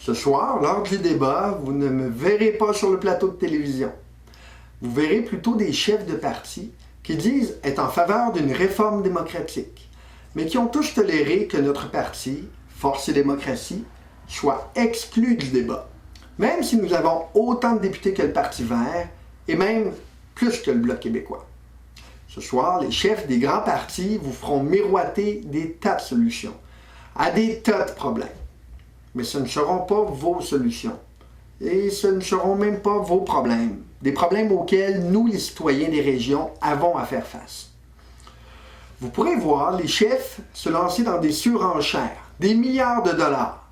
Ce soir, lors du débat, vous ne me verrez pas sur le plateau de télévision. Vous verrez plutôt des chefs de parti qui disent être en faveur d'une réforme démocratique, mais qui ont tous toléré que notre parti, Force et démocratie, soit exclu du débat, même si nous avons autant de députés que le Parti vert et même plus que le Bloc québécois. Ce soir, les chefs des grands partis vous feront miroiter des tas de solutions à des tas de problèmes. Mais ce ne seront pas vos solutions. Et ce ne seront même pas vos problèmes. Des problèmes auxquels nous, les citoyens des régions, avons à faire face. Vous pourrez voir les chefs se lancer dans des surenchères, des milliards de dollars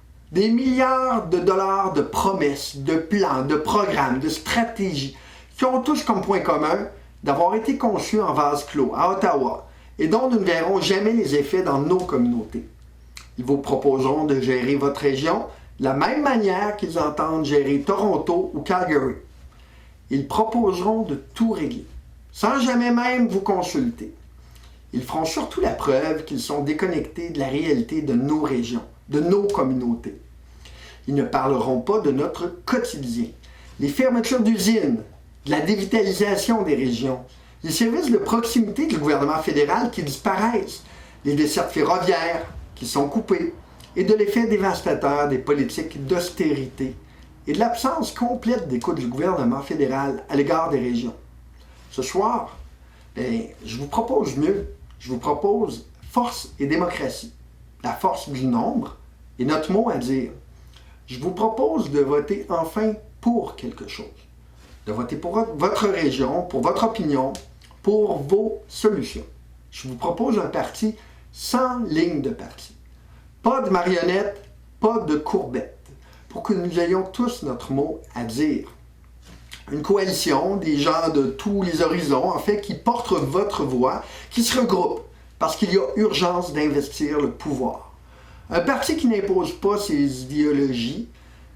de promesses, de plans, de programmes, de stratégies, qui ont tous comme point commun d'avoir été conçus en vase clos à Ottawa et dont nous ne verrons jamais les effets dans nos communautés. Ils vous proposeront de gérer votre région de la même manière qu'ils entendent gérer Toronto ou Calgary. Ils proposeront de tout régler, sans jamais même vous consulter. Ils feront surtout la preuve qu'ils sont déconnectés de la réalité de nos régions, de nos communautés. Ils ne parleront pas de notre quotidien, les fermetures d'usines, de la dévitalisation des régions, les services de proximité du gouvernement fédéral qui disparaissent, les dessertes ferroviaires qui sont coupées, et de l'effet dévastateur des politiques d'austérité et de l'absence complète d'écoute du gouvernement fédéral à l'égard des régions. Ce soir, je vous propose mieux. Je vous propose force et démocratie, la force du nombre et notre mot à dire. Je vous propose de voter enfin pour quelque chose, de voter pour votre région, pour votre opinion, pour vos solutions. Je vous propose un parti sans ligne de parti. Pas de marionnettes, pas de courbettes, pour que nous ayons tous notre mot à dire. Une coalition, des gens de tous les horizons, en fait, qui portent votre voix, qui se regroupent, parce qu'il y a urgence d'investir le pouvoir. Un parti qui n'impose pas ses idéologies,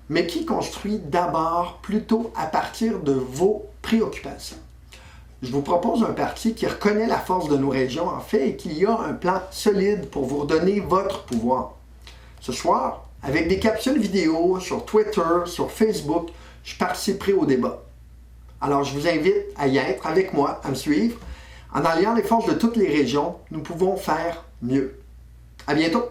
mais qui construit d'abord plutôt à partir de vos préoccupations. Je vous propose un parti qui reconnaît la force de nos régions, en fait, et qui a un plan solide pour vous redonner votre pouvoir. Ce soir, avec des capsules vidéo sur Twitter, sur Facebook, je participerai au débat. Alors, je vous invite à y être avec moi, à me suivre. En alliant les forces de toutes les régions, nous pouvons faire mieux. À bientôt!